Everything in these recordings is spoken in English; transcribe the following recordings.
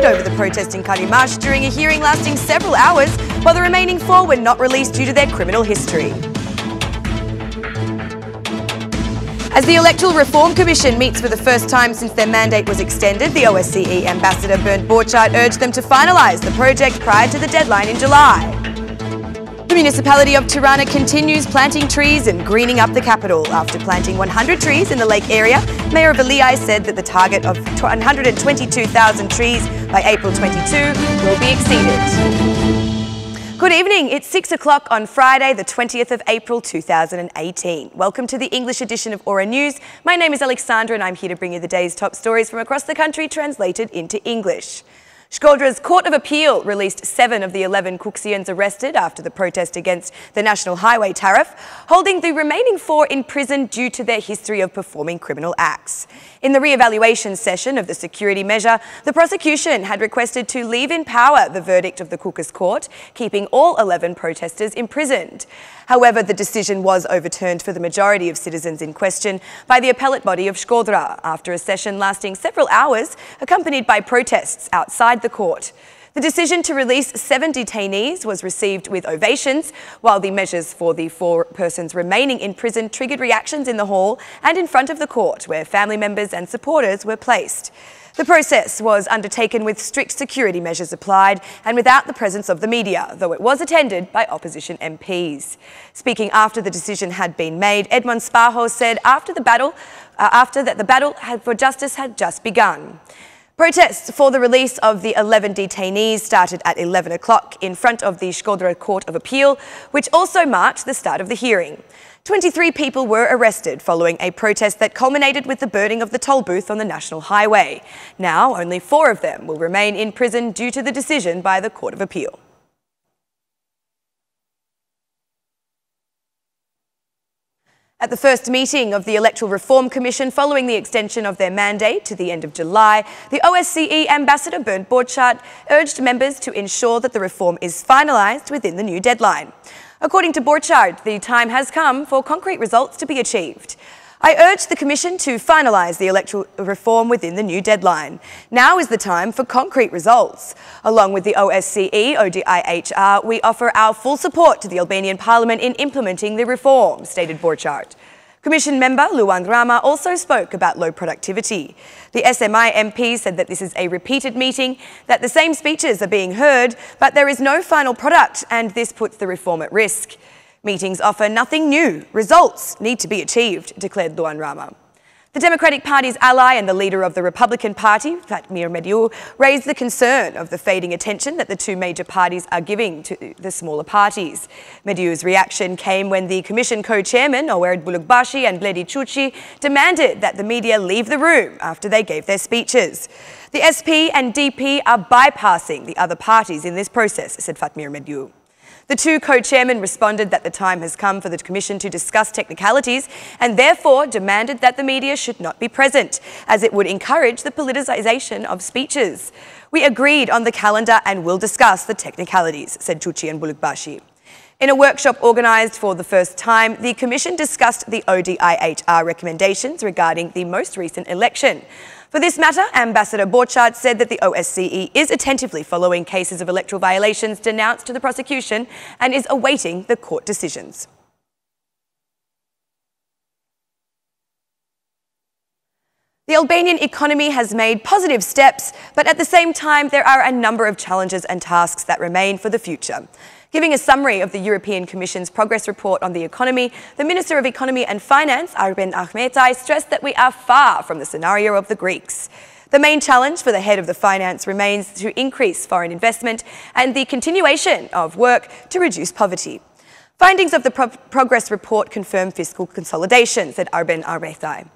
presided over the protest in Karimash during a hearing lasting several hours, while the remaining 4 were not released due to their criminal history. As the Electoral Reform Commission meets for the first time since their mandate was extended, the OSCE ambassador Borchardt urged them to finalise the project prior to the deadline in July. The municipality of Tirana continues planting trees and greening up the capital. After planting 100 trees in the lake area, Mayor Veliaj said that the target of 122,000 trees by April 22 will be exceeded. Good evening, it's 6 o'clock on Friday, the 20th of April 2018. Welcome to the English edition of Aura News. My name is Alexandra and I'm here to bring you the day's top stories from across the country translated into English. Shkodra's Court of Appeal released 7 of the 11 kuksians arrested after the protest against the national highway tariff, holding the remaining 4 in prison due to their history of performing criminal acts. In the re-evaluation session of the security measure, the prosecution had requested to leave in power the verdict of the Kukas court, keeping all 11 protesters imprisoned. However, the decision was overturned for the majority of citizens in question by the appellate body of Shkodra after a session lasting several hours, accompanied by protests outside the court. The decision to release 7 detainees was received with ovations, while the measures for the 4 persons remaining in prison triggered reactions in the hall and in front of the court, where family members and supporters were placed. The process was undertaken with strict security measures applied and without the presence of the media, though it was attended by opposition MPs. Speaking after the decision had been made, Edmond Sparho said the battle for justice had just begun. Protests for the release of the 11 detainees started at 11 o'clock in front of the Shkodra Court of Appeal, which also marked the start of the hearing. 23 people were arrested following a protest that culminated with the burning of the toll booth on the national highway. Now, only 4 of them will remain in prison due to the decision by the Court of Appeal. At the first meeting of the Electoral Reform Commission following the extension of their mandate to the end of July, the OSCE ambassador Borchardt urged members to ensure that the reform is finalised within the new deadline. According to Borchardt, the time has come for concrete results to be achieved. I urge the Commission to finalise the electoral reform within the new deadline. Now is the time for concrete results. Along with the OSCE, ODIHR, we offer our full support to the Albanian Parliament in implementing the reform, stated Borchardt. Commission member Luan Rama also spoke about low productivity. The SMI MP said that this is a repeated meeting, that the same speeches are being heard, but there is no final product and this puts the reform at risk. Meetings offer nothing new. Results need to be achieved, declared Luan Rama. The Democratic Party's ally and the leader of the Republican Party, Fatmir Mediu, raised the concern of the fading attention that the 2 major parties are giving to the smaller parties. Mediu's reaction came when the Commission co-chairman, Owerid Bulugbashi and Bledi Chuchi, demanded that the media leave the room after they gave their speeches. The SP and DP are bypassing the other parties in this process, said Fatmir Mediu. The 2 co-chairmen responded that the time has come for the Commission to discuss technicalities and therefore demanded that the media should not be present, as it would encourage the politicisation of speeches. We agreed on the calendar and will discuss the technicalities, said Chuchi and Bulugbashi. In a workshop organised for the first time, the Commission discussed the ODIHR recommendations regarding the most recent election. For this matter, Ambassador Borchardt said that the OSCE is attentively following cases of electoral violations denounced to the prosecution and is awaiting the court decisions. The Albanian economy has made positive steps, but at the same time there are a number of challenges and tasks that remain for the future. Giving a summary of the European Commission's progress report on the economy, the Minister of Economy and Finance, Arben Ahmetaj, stressed that we are far from the scenario of the Greeks. The main challenge for the head of the finance remains to increase foreign investment and the continuation of work to reduce poverty. Findings of the progress report confirm fiscal consolidation, said Arben Ahmetaj.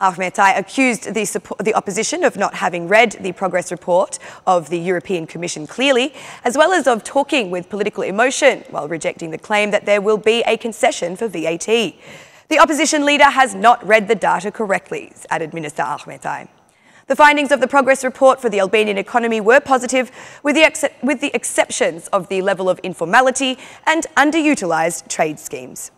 Ahmetaj accused the opposition of not having read the progress report of the European Commission clearly, as well as of talking with political emotion, while rejecting the claim that there will be a concession for VAT. The opposition leader has not read the data correctly, added Minister Ahmetaj. The findings of the progress report for the Albanian economy were positive, with the exceptions of the level of informality and underutilised trade schemes.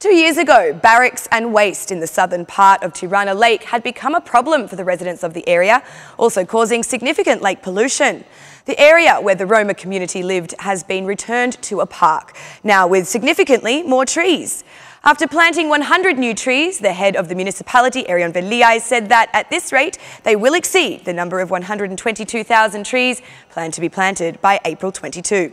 2 years ago, barracks and waste in the southern part of Tirana Lake had become a problem for the residents of the area, also causing significant lake pollution. The area where the Roma community lived has been returned to a park, now with significantly more trees. After planting 100 new trees, the head of the municipality, Veliaj, said that at this rate, they will exceed the number of 122,000 trees planned to be planted by April 22.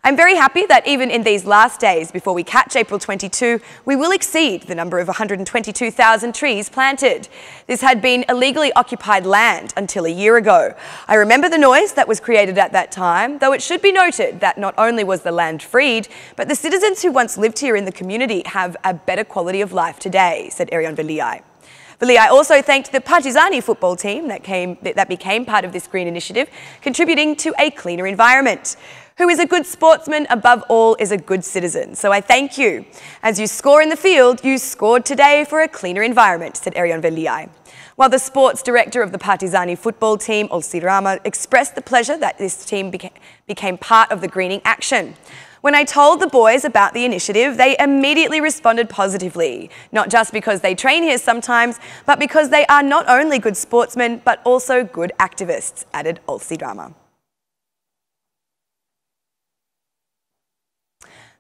I'm very happy that even in these last days before we catch April 22, we will exceed the number of 122,000 trees planted. This had been illegally occupied land until a year ago. I remember the noise that was created at that time, though it should be noted that not only was the land freed, but the citizens who once lived here in the community have a better quality of life today, said Veliaj. Veliaj also thanked the Partizani football team that became part of this green initiative, contributing to a cleaner environment. Who is a good sportsman above all is a good citizen. So I thank you. As you score in the field, you scored today for a cleaner environment, said Veliaj. While the sports director of the Partizani football team, Olsirama, expressed the pleasure that this team became part of the greening action. When I told the boys about the initiative, they immediately responded positively, not just because they train here sometimes, but because they are not only good sportsmen, but also good activists, added Olsirama.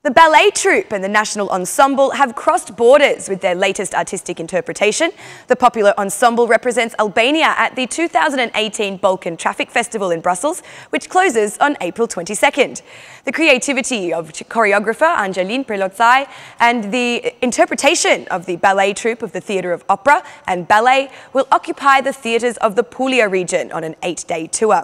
The ballet troupe and the national ensemble have crossed borders with their latest artistic interpretation. The popular ensemble represents Albania at the 2018 Balkan Traffic Festival in Brussels, which closes on April 22nd. The creativity of choreographer Angelin Prelozai and the interpretation of the ballet troupe of the Theatre of Opera and Ballet will occupy the theatres of the Puglia region on an 8-day tour.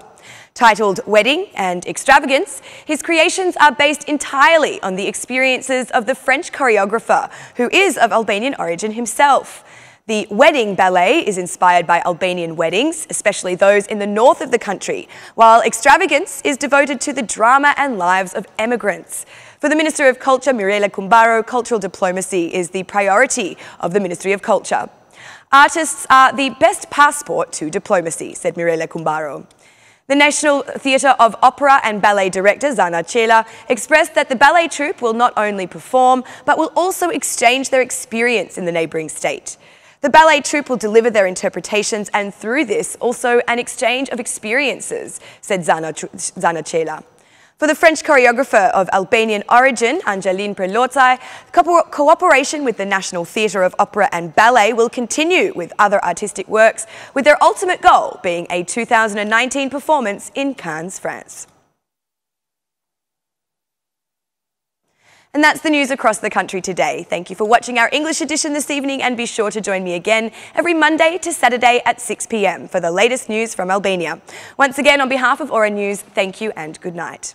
Titled Wedding and Extravagance, his creations are based entirely on the experiences of the French choreographer, who is of Albanian origin himself. The Wedding Ballet is inspired by Albanian weddings, especially those in the north of the country, while Extravagance is devoted to the drama and lives of emigrants. For the Minister of Culture, Mirela Kumbaro, cultural diplomacy is the priority of the Ministry of Culture. Artists are the best passport to diplomacy, said Mirela Kumbaro. The National Theatre of Opera and Ballet director, Zana Cela, expressed that the ballet troupe will not only perform, but will also exchange their experience in the neighbouring state. The ballet troupe will deliver their interpretations and through this also an exchange of experiences, said Zana Cela. For the French choreographer of Albanian origin, Angelin Prelozai, cooperation with the National Theatre of Opera and Ballet will continue with other artistic works, with their ultimate goal being a 2019 performance in Cannes, France. And that's the news across the country today. Thank you for watching our English edition this evening, and be sure to join me again every Monday to Saturday at 6 p.m. for the latest news from Albania. Once again, on behalf of Aura News, thank you and good night.